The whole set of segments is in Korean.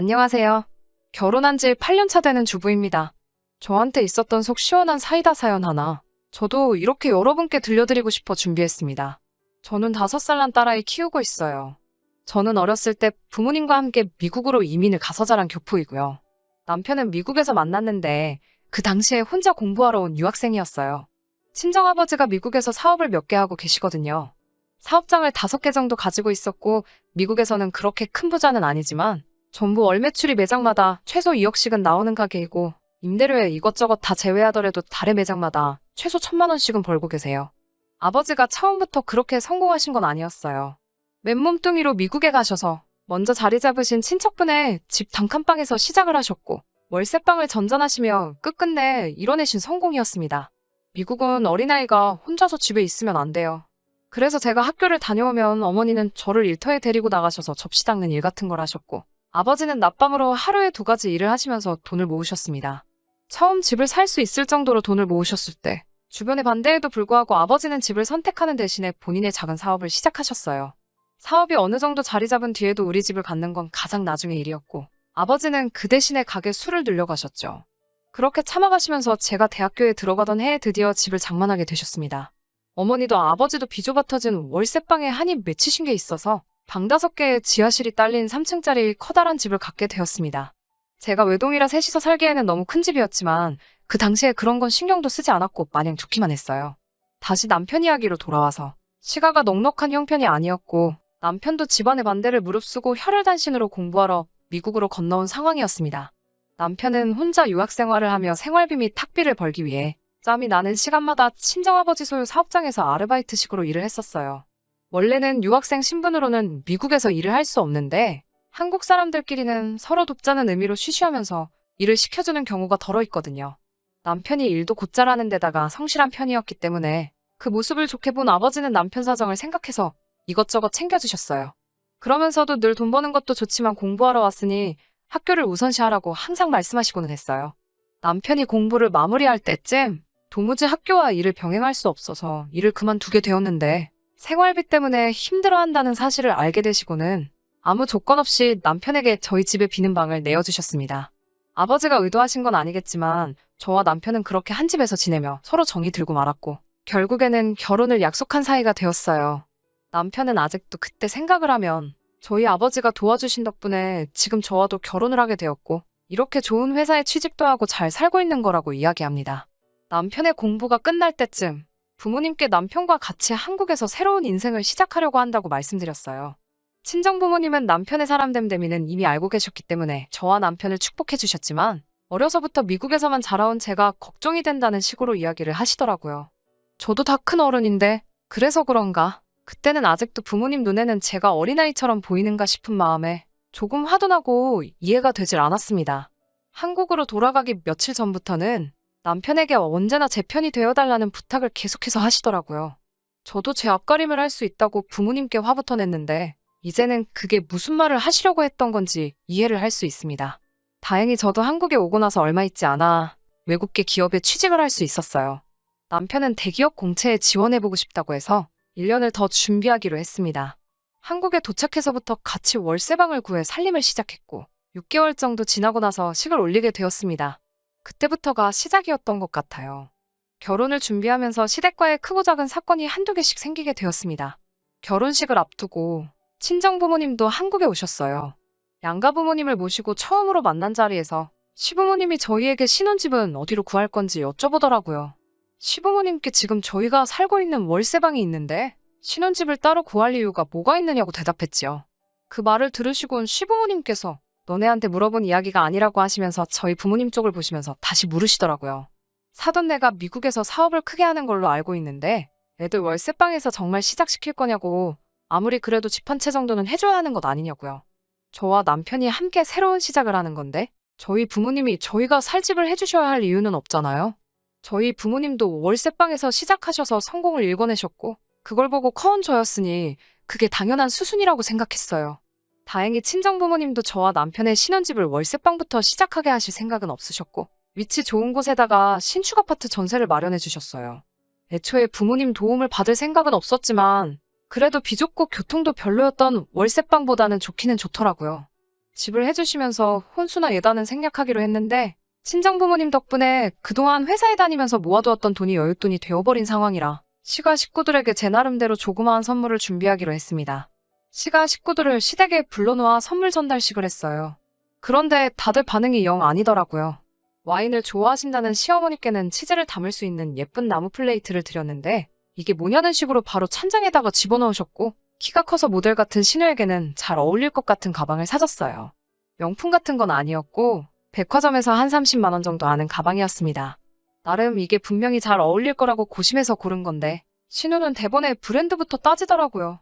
안녕하세요. 결혼한 지 8년 차 되는 주부입니다. 저한테 있었던 속 시원한 사이다 사연 하나. 저도 이렇게 여러분께 들려드리고 싶어 준비했습니다. 저는 5살 난 딸아이 키우고 있어요. 저는 어렸을 때 부모님과 함께 미국으로 이민을 가서 자란 교포이고요. 남편은 미국에서 만났는데 그 당시에 혼자 공부하러 온 유학생이었어요. 친정아버지가 미국에서 사업을 몇 개 하고 계시거든요. 사업장을 5개 정도 가지고 있었고 미국에서는 그렇게 큰 부자는 아니지만 전부 월 매출이 매장마다 최소 2억씩은 나오는 가게이고 임대료에 이것저것 다 제외하더라도 달에 매장마다 최소 1,000만 원씩은 벌고 계세요. 아버지가 처음부터 그렇게 성공하신 건 아니었어요. 맨몸뚱이로 미국에 가셔서 먼저 자리 잡으신 친척분의 집 단칸방에서 시작을 하셨고 월세방을 전전하시며 끝끝내 이뤄내신 성공이었습니다. 미국은 어린아이가 혼자서 집에 있으면 안 돼요. 그래서 제가 학교를 다녀오면 어머니는 저를 일터에 데리고 나가셔서 접시 닦는 일 같은 걸 하셨고 아버지는 낮밤으로 하루에 2가지 일을 하시면서 돈을 모으셨습니다. 처음 집을 살 수 있을 정도로 돈을 모으셨을 때 주변의 반대에도 불구하고 아버지는 집을 선택하는 대신에 본인의 작은 사업을 시작하셨어요. 사업이 어느 정도 자리 잡은 뒤에도 우리 집을 갖는 건 가장 나중의 일이었고 아버지는 그 대신에 가게 수를 늘려가셨죠. 그렇게 참아가시면서 제가 대학교에 들어가던 해에 드디어 집을 장만하게 되셨습니다. 어머니도 아버지도 비좁아 터진 월세방에 한이 맺히신 게 있어서 방 5개에 지하실이 딸린 3층짜리 커다란 집을 갖게 되었습니다. 제가 외동이라 셋이서 살기에는 너무 큰 집이었지만 그 당시에 그런 건 신경도 쓰지 않았고 마냥 좋기만 했어요. 다시 남편 이야기로 돌아와서 시가가 넉넉한 형편이 아니었고 남편도 집안의 반대를 무릅쓰고 혈혈단신으로 공부하러 미국으로 건너온 상황이었습니다. 남편은 혼자 유학 생활을 하며 생활비 및 학비를 벌기 위해 짬이 나는 시간마다 친정아버지 소유 사업장에서 아르바이트식으로 일을 했었어요. 원래는 유학생 신분으로는 미국에서 일을 할 수 없는데 한국 사람들끼리는 서로 돕자는 의미로 쉬쉬하면서 일을 시켜주는 경우가 덜어 있거든요. 남편이 일도 곧잘 하는 데다가 성실한 편이었기 때문에 그 모습을 좋게 본 아버지는 남편 사정을 생각해서 이것저것 챙겨주셨어요. 그러면서도 늘 돈 버는 것도 좋지만 공부하러 왔으니 학교를 우선시하라고 항상 말씀하시고는 했어요. 남편이 공부를 마무리할 때쯤 도무지 학교와 일을 병행할 수 없어서 일을 그만두게 되었는데 생활비 때문에 힘들어한다는 사실을 알게 되시고는 아무 조건 없이 남편에게 저희 집에 비는 방을 내어주셨습니다. 아버지가 의도하신 건 아니겠지만 저와 남편은 그렇게 한 집에서 지내며 서로 정이 들고 말았고 결국에는 결혼을 약속한 사이가 되었어요. 남편은 아직도 그때 생각을 하면 저희 아버지가 도와주신 덕분에 지금 저와도 결혼을 하게 되었고 이렇게 좋은 회사에 취직도 하고 잘 살고 있는 거라고 이야기합니다. 남편의 공부가 끝날 때쯤 부모님께 남편과 같이 한국에서 새로운 인생을 시작하려고 한다고 말씀드렸어요. 친정부모님은 남편의 사람됨됨이는 이미 알고 계셨기 때문에 저와 남편을 축복해 주셨지만 어려서부터 미국에서만 자라온 제가 걱정이 된다는 식으로 이야기를 하시더라고요. 저도 다 큰 어른인데 그래서 그런가 그때는 아직도 부모님 눈에는 제가 어린아이처럼 보이는가 싶은 마음에 조금 화도 나고 이해가 되질 않았습니다. 한국으로 돌아가기 며칠 전부터는 남편에게 언제나 제 편이 되어달라는 부탁을 계속해서 하시더라고요. 저도 제 앞가림을 할 수 있다고 부모님께 화부터 냈는데 이제는 그게 무슨 말을 하시려고 했던 건지 이해를 할 수 있습니다. 다행히 저도 한국에 오고 나서 얼마 있지 않아 외국계 기업에 취직을 할 수 있었어요. 남편은 대기업 공채에 지원해보고 싶다고 해서 1년을 더 준비하기로 했습니다. 한국에 도착해서부터 같이 월세방을 구해 살림을 시작했고 6개월 정도 지나고 나서 식을 올리게 되었습니다. 그때부터가 시작이었던 것 같아요. 결혼을 준비하면서 시댁과의 크고 작은 사건이 한두 개씩 생기게 되었습니다. 결혼식을 앞두고 친정부모님도 한국에 오셨어요. 양가 부모님을 모시고 처음으로 만난 자리에서 시부모님이 저희에게 신혼집은 어디로 구할 건지 여쭤보더라고요. 시부모님께 지금 저희가 살고 있는 월세방이 있는데 신혼집을 따로 구할 이유가 뭐가 있느냐고 대답했지요. 그 말을 들으시곤 시부모님께서 너네한테 물어본 이야기가 아니라고 하시면서 저희 부모님 쪽을 보시면서 다시 물으시더라고요. 사돈네가 미국에서 사업을 크게 하는 걸로 알고 있는데 애들 월세방에서 정말 시작시킬 거냐고 아무리 그래도 집 한 채 정도는 해줘야 하는 것 아니냐고요. 저와 남편이 함께 새로운 시작을 하는 건데 저희 부모님이 저희가 살 집을 해주셔야 할 이유는 없잖아요. 저희 부모님도 월세방에서 시작하셔서 성공을 일궈내셨고 그걸 보고 커온 저였으니 그게 당연한 수순이라고 생각했어요. 다행히 친정부모님도 저와 남편의 신혼집을 월세방부터 시작하게 하실 생각은 없으셨고 위치 좋은 곳에다가 신축 아파트 전세를 마련해 주셨어요. 애초에 부모님 도움을 받을 생각은 없었지만 그래도 비좁고 교통도 별로였던 월세방보다는 좋기는 좋더라고요. 집을 해주시면서 혼수나 예단은 생략하기로 했는데 친정부모님 덕분에 그동안 회사에 다니면서 모아두었던 돈이 여윳돈이 되어버린 상황이라 시가 식구들에게 제 나름대로 조그마한 선물을 준비하기로 했습니다. 시가 식구들을 시댁에 불러놓아 선물 전달식을 했어요. 그런데 다들 반응이 영 아니더라고요. 와인을 좋아하신다는 시어머니께는 치즈를 담을 수 있는 예쁜 나무 플레이트를 드렸는데 이게 뭐냐는 식으로 바로 찬장에다가 집어넣으셨고 키가 커서 모델 같은 시누에게는 잘 어울릴 것 같은 가방을 사줬어요. 명품 같은 건 아니었고 백화점에서 한 30만 원 정도 하는 가방이었습니다. 나름 이게 분명히 잘 어울릴 거라고 고심해서 고른 건데 신우는 대번에 브랜드부터 따지더라고요.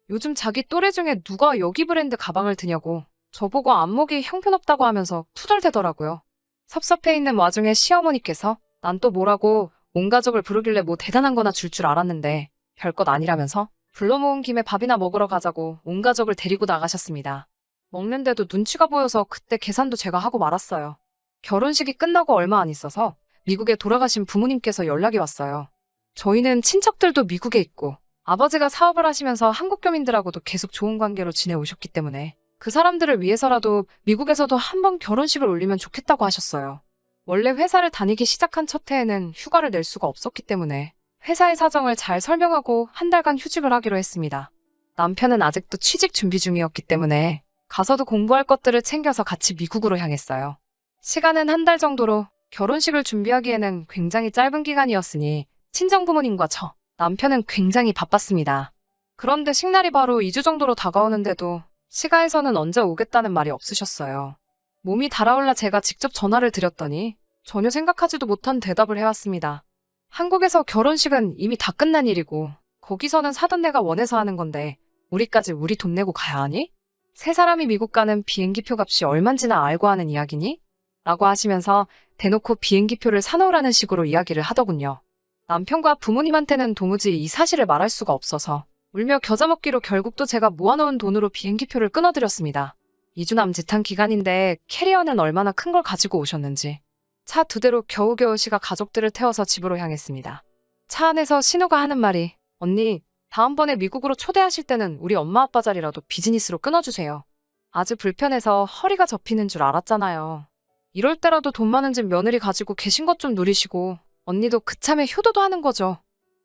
요즘 자기 또래 중에 누가 여기 브랜드 가방을 드냐고 저보고 안목이 형편없다고 하면서 투덜대더라고요. 섭섭해 있는 와중에 시어머니께서 난 또 뭐라고 온 가족을 부르길래 뭐 대단한 거나 줄 알았는데 별것 아니라면서 불러 모은 김에 밥이나 먹으러 가자고 온 가족을 데리고 나가셨습니다. 먹는데도 눈치가 보여서 그때 계산도 제가 하고 말았어요. 결혼식이 끝나고 얼마 안 있어서 미국에 돌아가신 부모님께서 연락이 왔어요. 저희는 친척들도 미국에 있고 아버지가 사업을 하시면서 한국 교민들하고도 계속 좋은 관계로 지내오셨기 때문에 그 사람들을 위해서라도 미국에서도 한번 결혼식을 올리면 좋겠다고 하셨어요. 원래 회사를 다니기 시작한 첫 해에는 휴가를 낼 수가 없었기 때문에 회사의 사정을 잘 설명하고 한 달간 휴직을 하기로 했습니다. 남편은 아직도 취직 준비 중이었기 때문에 가서도 공부할 것들을 챙겨서 같이 미국으로 향했어요. 시간은 한 달 정도로 결혼식을 준비하기에는 굉장히 짧은 기간이었으니 친정부모님과 저, 남편은 굉장히 바빴습니다. 그런데 식날이 바로 2주 정도로 다가오는데도 시가에서는 언제 오겠다는 말이 없으셨어요. 몸이 달아올라 제가 직접 전화를 드렸더니 전혀 생각하지도 못한 대답을 해왔습니다. 한국에서 결혼식은 이미 다 끝난 일이고 거기서는 사돈네가 원해서 하는 건데 우리까지 우리 돈 내고 가야 하니? 세 사람이 미국 가는 비행기표 값이 얼만지나 알고 하는 이야기니? 라고 하시면서 대놓고 비행기표를 사놓으라는 식으로 이야기를 하더군요. 남편과 부모님한테는 도무지 이 사실을 말할 수가 없어서 울며 겨자 먹기로 결국 또 제가 모아놓은 돈으로 비행기표를 끊어드렸습니다. 2주 남짓한 기간인데 캐리어는 얼마나 큰 걸 가지고 오셨는지. 차 2대로 겨우겨우 시가 가족들을 태워서 집으로 향했습니다. 차 안에서 신우가 하는 말이 언니, 다음번에 미국으로 초대하실 때는 우리 엄마 아빠 자리라도 비즈니스로 끊어주세요. 아주 불편해서 허리가 접히는 줄 알았잖아요. 이럴 때라도 돈 많은 집 며느리 가지고 계신 것 좀 누리시고 언니도 그참에 효도도 하는 거죠.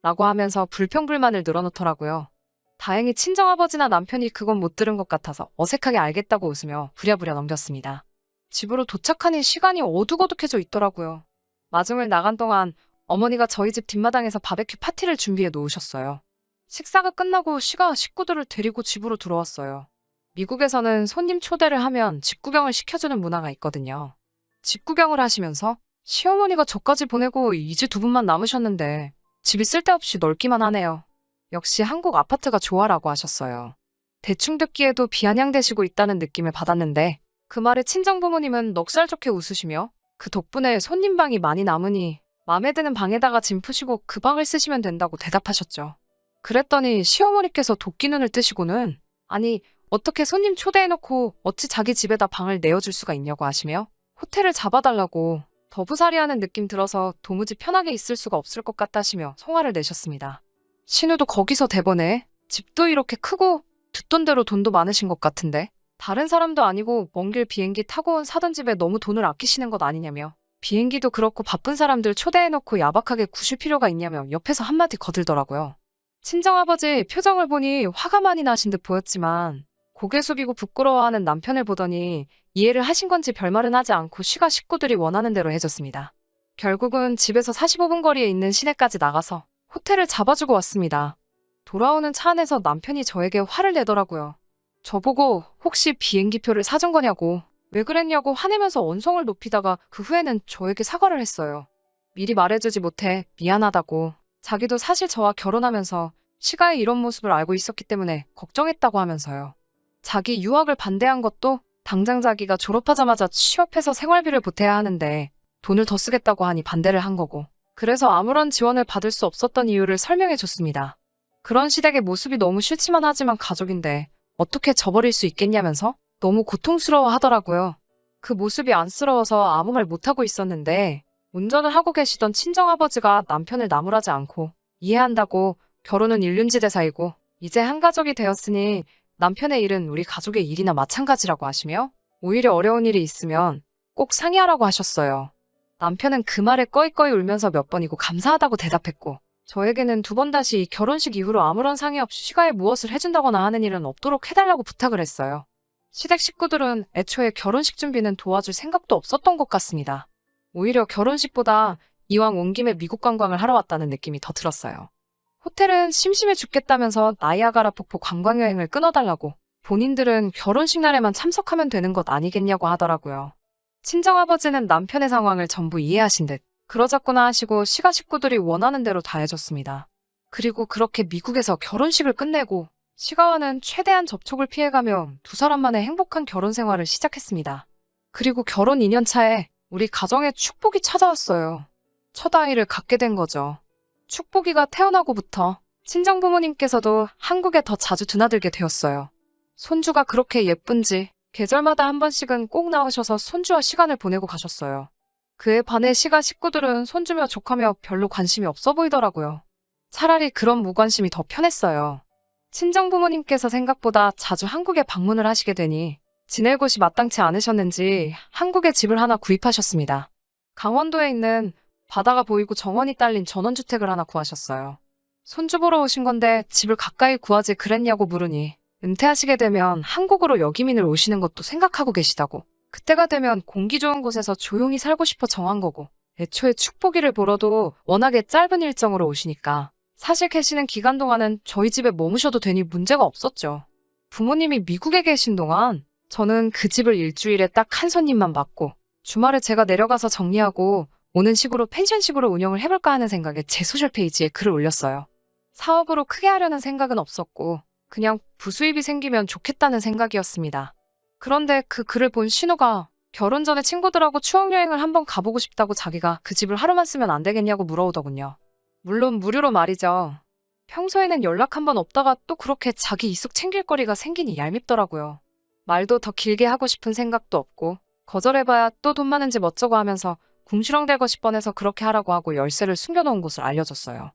라고 하면서 불평불만을 늘어놓더라고요. 다행히 친정아버지나 남편이 그건 못 들은 것 같아서 어색하게 알겠다고 웃으며 부랴부랴 넘겼습니다. 집으로 도착하니 시간이 어둑어둑해져 있더라고요. 마중을 나간 동안 어머니가 저희 집 뒷마당에서 바베큐 파티를 준비해 놓으셨어요. 식사가 끝나고 시가 식구들을 데리고 집으로 들어왔어요. 미국에서는 손님 초대를 하면 집 구경을 시켜주는 문화가 있거든요. 집 구경을 하시면서 시어머니가 저까지 보내고 이제 2분만 남으셨는데 집이 쓸데없이 넓기만 하네요. 역시 한국 아파트가 좋아라고 하셨어요. 대충 듣기에도 비아냥대시고 있다는 느낌을 받았는데 그 말에 친정부모님은 넉살 좋게 웃으시며 그 덕분에 손님방이 많이 남으니 마음에 드는 방에다가 짐 푸시고 그 방을 쓰시면 된다고 대답하셨죠. 그랬더니 시어머니께서 도끼눈을 뜨시고는 아니 어떻게 손님 초대해놓고 어찌 자기 집에다 방을 내어줄 수가 있냐고 하시며 호텔을 잡아달라고 더부살이하는 느낌 들어서 도무지 편하게 있을 수가 없을 것 같다시며 성화를 내셨습니다. 신우도 거기서 대번에 집도 이렇게 크고 듣던 대로 돈도 많으신 것 같은데 다른 사람도 아니고 먼 길 비행기 타고 온 사돈 집에 너무 돈을 아끼시는 것 아니냐며 비행기도 그렇고 바쁜 사람들 초대해놓고 야박하게 구실 필요가 있냐며 옆에서 한마디 거들더라고요. 친정아버지 표정을 보니 화가 많이 나신 듯 보였지만 고개 숙이고 부끄러워하는 남편을 보더니 이해를 하신 건지 별말은 하지 않고 시가 식구들이 원하는 대로 해줬습니다. 결국은 집에서 45분 거리에 있는 시내까지 나가서 호텔을 잡아주고 왔습니다. 돌아오는 차 안에서 남편이 저에게 화를 내더라고요. 저보고 혹시 비행기표를 사준 거냐고 왜 그랬냐고 화내면서 언성을 높이다가 그 후에는 저에게 사과를 했어요. 미리 말해주지 못해 미안하다고 자기도 사실 저와 결혼하면서 시가의 이런 모습을 알고 있었기 때문에 걱정했다고 하면서요. 자기 유학을 반대한 것도 당장 자기가 졸업하자마자 취업해서 생활비를 보태야 하는데 돈을 더 쓰겠다고 하니 반대를 한 거고 그래서 아무런 지원을 받을 수 없었던 이유를 설명해 줬습니다. 그런 시댁의 모습이 너무 싫지만 하지만 가족인데 어떻게 저버릴 수 있겠냐면서 너무 고통스러워 하더라고요. 그 모습이 안쓰러워서 아무 말 못하고 있었는데 운전을 하고 계시던 친정아버지가 남편을 나무라지 않고 이해한다고 결혼은 일륜지대 사이고 이제 한 가족이 되었으니 남편의 일은 우리 가족의 일이나 마찬가지라고 하시며 오히려 어려운 일이 있으면 꼭 상의하라고 하셨어요. 남편은 그 말에 꺼이꺼이 울면서 몇 번이고 감사하다고 대답했고, 저에게는 두 번 다시 결혼식 이후로 아무런 상의 없이 시가에 무엇을 해준다거나 하는 일은 없도록 해달라고 부탁을 했어요. 시댁 식구들은 애초에 결혼식 준비는 도와줄 생각도 없었던 것 같습니다. 오히려 결혼식보다 이왕 온 김에 미국 관광을 하러 왔다는 느낌이 더 들었어요. 호텔은 심심해 죽겠다면서 나이아가라 폭포 관광여행을 끊어달라고, 본인들은 결혼식 날에만 참석하면 되는 것 아니겠냐고 하더라고요. 친정아버지는 남편의 상황을 전부 이해하신 듯 그러자꾸나 하시고 시가 식구들이 원하는 대로 다 해줬습니다. 그리고 그렇게 미국에서 결혼식을 끝내고 시가와는 최대한 접촉을 피해가며 두 사람만의 행복한 결혼 생활을 시작했습니다. 그리고 결혼 2년 차에 우리 가정에 축복이 찾아왔어요. 첫 아이를 갖게 된 거죠. 축복이가 태어나고부터 친정 부모님께서도 한국에 더 자주 드나들게 되었어요. 손주가 그렇게 예쁜지 계절마다 한 번씩은 꼭 나오셔서 손주와 시간을 보내고 가셨어요. 그에 반해 시가 식구들은 손주며 조카며 별로 관심이 없어 보이더라고요. 차라리 그런 무관심이 더 편했어요. 친정 부모님께서 생각보다 자주 한국에 방문을 하시게 되니 지낼 곳이 마땅치 않으셨는지 한국에 집을 하나 구입하셨습니다. 강원도에 있는 바다가 보이고 정원이 딸린 전원주택을 하나 구하셨어요. 손주 보러 오신 건데 집을 가까이 구하지 그랬냐고 물으니 은퇴하시게 되면 한국으로 여기민을 오시는 것도 생각하고 계시다고, 그때가 되면 공기 좋은 곳에서 조용히 살고 싶어 정한 거고, 애초에 축복이를 보러도 워낙에 짧은 일정으로 오시니까 사실 계시는 기간 동안은 저희 집에 머무셔도 되니 문제가 없었죠. 부모님이 미국에 계신 동안 저는 그 집을 일주일에 딱 한 손님만 받고 주말에 제가 내려가서 정리하고 오는 식으로 펜션식으로 운영을 해볼까 하는 생각에 제 소셜페이지에 글을 올렸어요. 사업으로 크게 하려는 생각은 없었고 그냥 부수입이 생기면 좋겠다는 생각이었습니다. 그런데 그 글을 본 신우가 결혼 전에 친구들하고 추억여행을 한번 가보고 싶다고 자기가 그 집을 하루만 쓰면 안 되겠냐고 물어오더군요. 물론 무료로 말이죠. 평소에는 연락 한번 없다가 또 그렇게 자기 이숙 챙길 거리가 생기니 얄밉더라고요. 말도 더 길게 하고 싶은 생각도 없고 거절해봐야 또 돈 많은 집 어쩌고 하면서 궁시렁댈 것이 뻔해서 그렇게 하라고 하고 열쇠를 숨겨놓은 곳을 알려줬어요.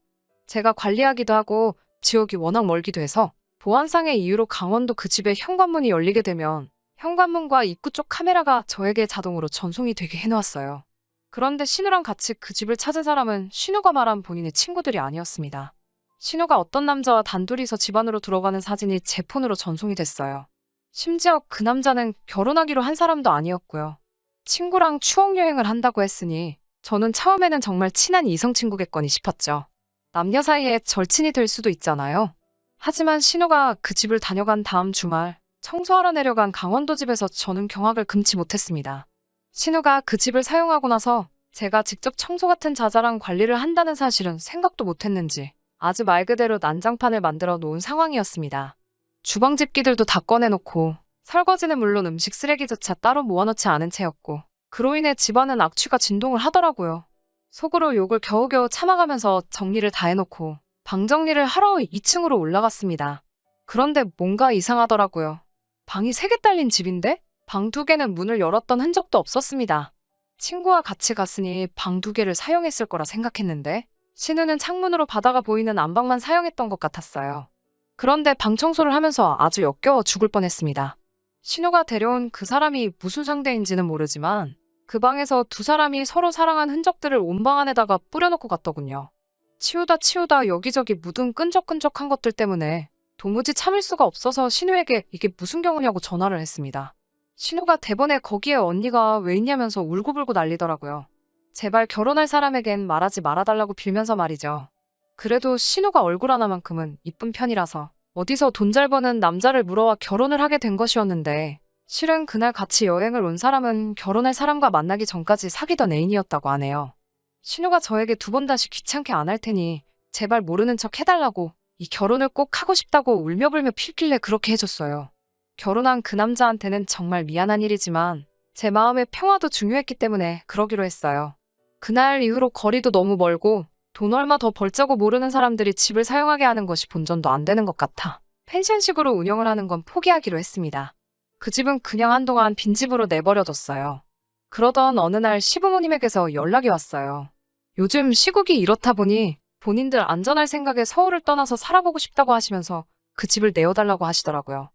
제가 관리하기도 하고 지역이 워낙 멀기도 해서 보안상의 이유로 강원도 그 집에 현관문이 열리게 되면 현관문과 입구 쪽 카메라가 저에게 자동으로 전송이 되게 해놓았어요. 그런데 신우랑 같이 그 집을 찾은 사람은 신우가 말한 본인의 친구들이 아니었습니다. 신우가 어떤 남자와 단둘이서 집 안으로 들어가는 사진이 제 폰으로 전송이 됐어요. 심지어 그 남자는 결혼하기로 한 사람도 아니었고요. 친구랑 추억여행을 한다고 했으니 저는 처음에는 정말 친한 이성 친구겠거니 싶었죠. 남녀 사이에 절친이 될 수도 있잖아요. 하지만 신우가 그 집을 다녀간 다음 주말 청소하러 내려간 강원도 집에서 저는 경악을 금치 못했습니다. 신우가 그 집을 사용하고 나서 제가 직접 청소 같은 자잘한 관리를 한다는 사실은 생각도 못했는지 아주 말 그대로 난장판을 만들어 놓은 상황이었습니다. 주방 집기들도 다 꺼내놓고 설거지는 물론 음식 쓰레기조차 따로 모아놓지 않은 채였고 그로 인해 집안은 악취가 진동을 하더라고요. 속으로 욕을 겨우겨우 참아가면서 정리를 다 해놓고 방 정리를 하러 2층으로 올라갔습니다. 그런데 뭔가 이상하더라고요. 방이 3개 딸린 집인데 방 2개는 문을 열었던 흔적도 없었습니다. 친구와 같이 갔으니 방 2개를 사용했을 거라 생각했는데 신우는 창문으로 바다가 보이는 안방만 사용했던 것 같았어요. 그런데 방 청소를 하면서 아주 역겨워 죽을 뻔했습니다. 신우가 데려온 그 사람이 무슨 상대인지는 모르지만 그 방에서 두 사람이 서로 사랑한 흔적들을 온 방 안에다가 뿌려놓고 갔더군요. 치우다 여기저기 묻은 끈적끈적한 것들 때문에 도무지 참을 수가 없어서 신우에게 이게 무슨 경우냐고 전화를 했습니다. 신우가 대번에 거기에 언니가 왜 있냐면서 울고불고 난리더라고요. 제발 결혼할 사람에겐 말하지 말아달라고 빌면서 말이죠. 그래도 신우가 얼굴 하나만큼은 이쁜 편이라서 어디서 돈 잘 버는 남자를 물어와 결혼을 하게 된 것이었는데 실은 그날 같이 여행을 온 사람은 결혼할 사람과 만나기 전까지 사귀던 애인이었다고 하네요. 신우가 저에게 2번 다시 귀찮게 안 할 테니 제발 모르는 척 해달라고 이 결혼을 꼭 하고 싶다고 울며불며 필길래 그렇게 해줬어요. 결혼한 그 남자한테는 정말 미안한 일이지만 제 마음의 평화도 중요했기 때문에 그러기로 했어요. 그날 이후로 거리도 너무 멀고 돈 얼마 더 벌자고 모르는 사람들이 집을 사용하게 하는 것이 본전도 안 되는 것 같아 펜션식으로 운영을 하는 건 포기하기로 했습니다. 그 집은 그냥 한동안 빈집으로 내버려뒀어요. 그러던 어느 날 시부모님에게서 연락이 왔어요. 요즘 시국이 이렇다 보니 본인들 안전할 생각에 서울을 떠나서 살아보고 싶다고 하시면서 그 집을 내어달라고 하시더라고요.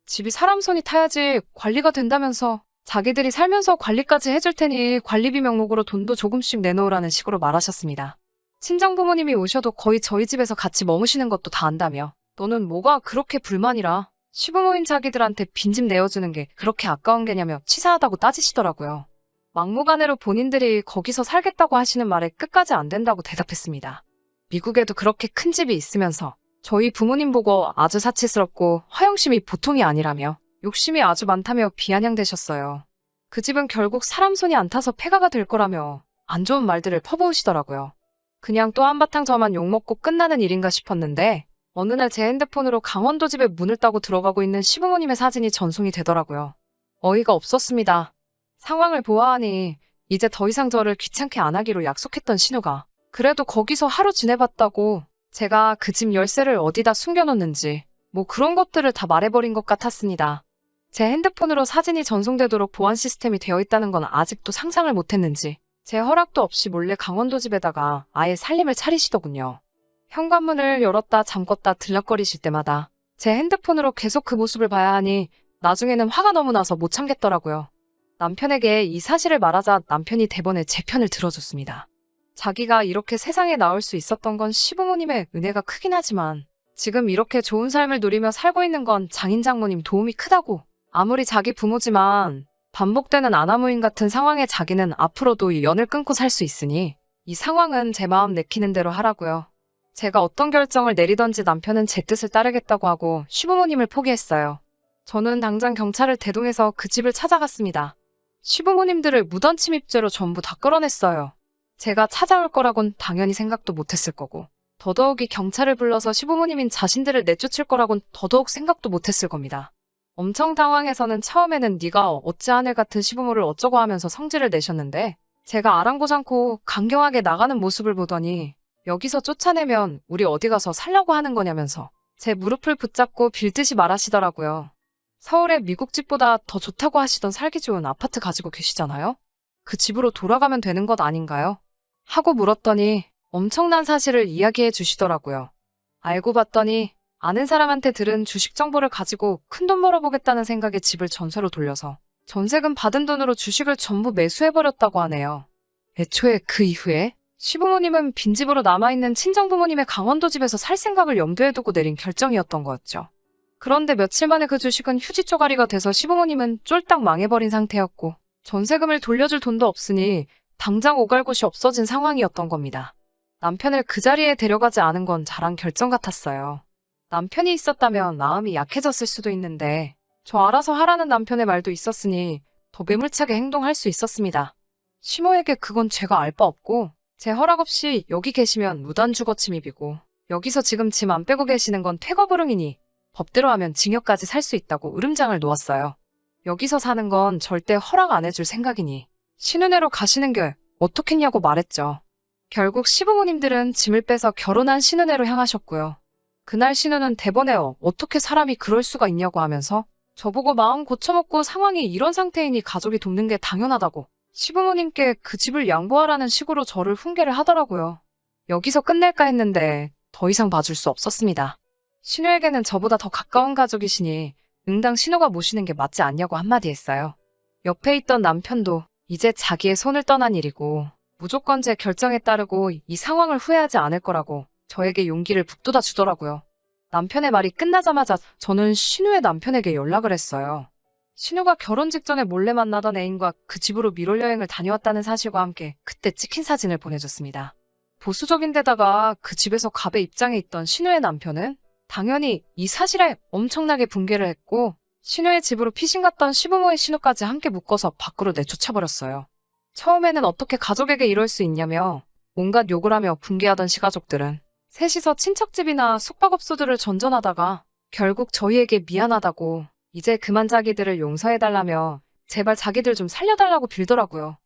집이 사람 손이 타야지 관리가 된다면서 자기들이 살면서 관리까지 해줄 테니 관리비 명목으로 돈도 조금씩 내놓으라는 식으로 말하셨습니다. 친정부모님이 오셔도 거의 저희 집에서 같이 머무시는 것도 다 안다며 너는 뭐가 그렇게 불만이라 시부모인 자기들한테 빈집 내어주는 게 그렇게 아까운 게냐며 치사하다고 따지시더라고요. 막무가내로 본인들이 거기서 살겠다고 하시는 말에 끝까지 안 된다고 대답했습니다. 미국에도 그렇게 큰 집이 있으면서 저희 부모님 보고 아주 사치스럽고 허영심이 보통이 아니라며 욕심이 아주 많다며 비아냥대셨어요. 그 집은 결국 사람 손이 안 타서 폐가가 될 거라며 안 좋은 말들을 퍼부으시더라고요. 그냥 또 한바탕 저만 욕먹고 끝나는 일인가 싶었는데 어느 날 제 핸드폰으로 강원도 집에 문을 따고 들어가고 있는 시부모님의 사진이 전송이 되더라고요. 어이가 없었습니다. 상황을 보아하니 이제 더 이상 저를 귀찮게 안 하기로 약속했던 신우가 그래도 거기서 하루 지내봤다고 제가 그 집 열쇠를 어디다 숨겨놓는지 뭐 그런 것들을 다 말해버린 것 같았습니다. 제 핸드폰으로 사진이 전송되도록 보안 시스템이 되어 있다는 건 아직도 상상을 못했는지 제 허락도 없이 몰래 강원도 집에다가 아예 살림을 차리시더군요. 현관문을 열었다 잠궜다 들락거리실 때마다 제 핸드폰으로 계속 그 모습을 봐야 하니 나중에는 화가 너무 나서 못 참겠더라고요. 남편에게 이 사실을 말하자 남편이 대번에 제 편을 들어줬습니다. 자기가 이렇게 세상에 나올 수 있었던 건 시부모님의 은혜가 크긴 하지만 지금 이렇게 좋은 삶을 누리며 살고 있는 건 장인 장모님 도움이 크다고. 아무리 자기 부모지만 반복되는 아나무인 같은 상황에 자기는 앞으로도 이 연을 끊고 살 수 있으니 이 상황은 제 마음 내키는 대로 하라고요. 제가 어떤 결정을 내리던지 남편은 제 뜻을 따르겠다고 하고 시부모님을 포기했어요. 저는 당장 경찰을 대동해서 그 집을 찾아갔습니다. 시부모님들을 무단 침입죄로 전부 다 끌어냈어요. 제가 찾아올 거라곤 당연히 생각도 못했을 거고 더더욱이 경찰을 불러서 시부모님인 자신들을 내쫓을 거라곤 더더욱 생각도 못했을 겁니다. 엄청 당황해서는 처음에는 네가 어찌 하늘 같은 시부모를 어쩌고 하면서 성질을 내셨는데 제가 아랑곳않고 강경하게 나가는 모습을 보더니 여기서 쫓아내면 우리 어디 가서 살려고 하는 거냐면서 제 무릎을 붙잡고 빌듯이 말하시더라고요. 서울의 미국 집보다 더 좋다고 하시던 살기 좋은 아파트 가지고 계시잖아요? 그 집으로 돌아가면 되는 것 아닌가요? 하고 물었더니 엄청난 사실을 이야기해 주시더라고요. 알고 봤더니 아는 사람한테 들은 주식 정보를 가지고 큰돈 벌어보겠다는 생각에 집을 전세로 돌려서 전세금 받은 돈으로 주식을 전부 매수해버렸다고 하네요. 애초에 그 이후에 시부모님은 빈집으로 남아있는 친정부모님의 강원도 집에서 살 생각을 염두에 두고 내린 결정이었던 거였죠. 그런데 며칠 만에 그 주식은 휴지 쪼가리가 돼서 시부모님은 쫄딱 망해버린 상태였고 전세금을 돌려줄 돈도 없으니 당장 오갈 곳이 없어진 상황이었던 겁니다. 남편을 그 자리에 데려가지 않은 건 잘한 결정 같았어요. 남편이 있었다면 마음이 약해졌을 수도 있는데 저 알아서 하라는 남편의 말도 있었으니 더 매몰차게 행동할 수 있었습니다. 시모에게 그건 제가 알 바 없고 제 허락 없이 여기 계시면 무단 주거 침입이고 여기서 지금 짐 안 빼고 계시는 건 퇴거불응이니 법대로 하면 징역까지 살 수 있다고 으름장을 놓았어요. 여기서 사는 건 절대 허락 안 해줄 생각이니 신은혜로 가시는 게 어떻겠냐고 말했죠. 결국 시부모님들은 짐을 빼서 결혼한 신은혜로 향하셨고요. 그날 신우는 대번에 어떻게 사람이 그럴 수가 있냐고 하면서 저보고 마음 고쳐먹고 상황이 이런 상태이니 가족이 돕는 게 당연하다고 시부모님께 그 집을 양보하라는 식으로 저를 훈계를 하더라고요. 여기서 끝낼까 했는데 더 이상 봐줄 수 없었습니다. 신우에게는 저보다 더 가까운 가족이시니 응당 신우가 모시는 게 맞지 않냐고 한마디 했어요. 옆에 있던 남편도 이제 자기의 손을 떠난 일이고 무조건 제 결정에 따르고 이 상황을 후회하지 않을 거라고 저에게 용기를 북돋아 주더라고요. 남편의 말이 끝나자마자 저는 신우의 남편에게 연락을 했어요. 신우가 결혼 직전에 몰래 만나던 애인과 그 집으로 미롤 여행을 다녀왔다는 사실과 함께 그때 찍힌 사진을 보내줬습니다. 보수적인 데다가 그 집에서 갑의 입장에 있던 신우의 남편은 당연히 이 사실에 엄청나게 분개를 했고 신우의 집으로 피신 갔던 시부모의 신우까지 함께 묶어서 밖으로 내쫓아버렸어요. 처음에는 어떻게 가족에게 이럴 수 있냐며 온갖 욕을 하며 분개하던 시가족들은 셋이서 친척집이나 숙박업소들을 전전하다가 결국 저희에게 미안하다고 이제 그만 자기들을 용서해달라며 제발 자기들 좀 살려달라고 빌더라고요.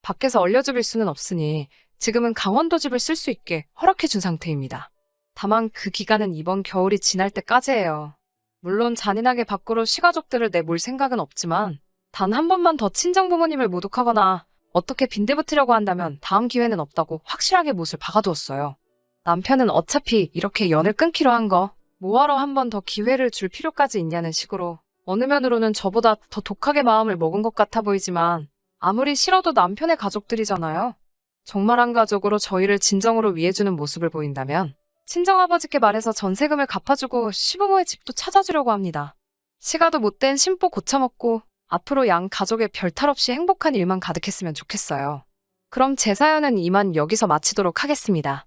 밖에서 얼려죽일 수는 없으니 지금은 강원도 집을 쓸 수 있게 허락해준 상태입니다. 다만 그 기간은 이번 겨울이 지날 때까지예요. 물론 잔인하게 밖으로 시가족들을 내몰 생각은 없지만 단 한 번만 더 친정부모님을 모독하거나 어떻게 빈대붙으려고 한다면 다음 기회는 없다고 확실하게 못을 박아두었어요. 남편은 어차피 이렇게 연을 끊기로 한 거 뭐하러 한 번 더 기회를 줄 필요까지 있냐는 식으로 어느 면으로는 저보다 더 독하게 마음을 먹은 것 같아 보이지만 아무리 싫어도 남편의 가족들이잖아요. 정말 한가족으로 저희를 진정으로 위해주는 모습을 보인다면 친정아버지께 말해서 전세금을 갚아주고 시부모의 집도 찾아주려고 합니다. 시가도 못된 심보 고쳐먹고 앞으로 양 가족의 별탈 없이 행복한 일만 가득했으면 좋겠어요. 그럼 제 사연은 이만 여기서 마치도록 하겠습니다.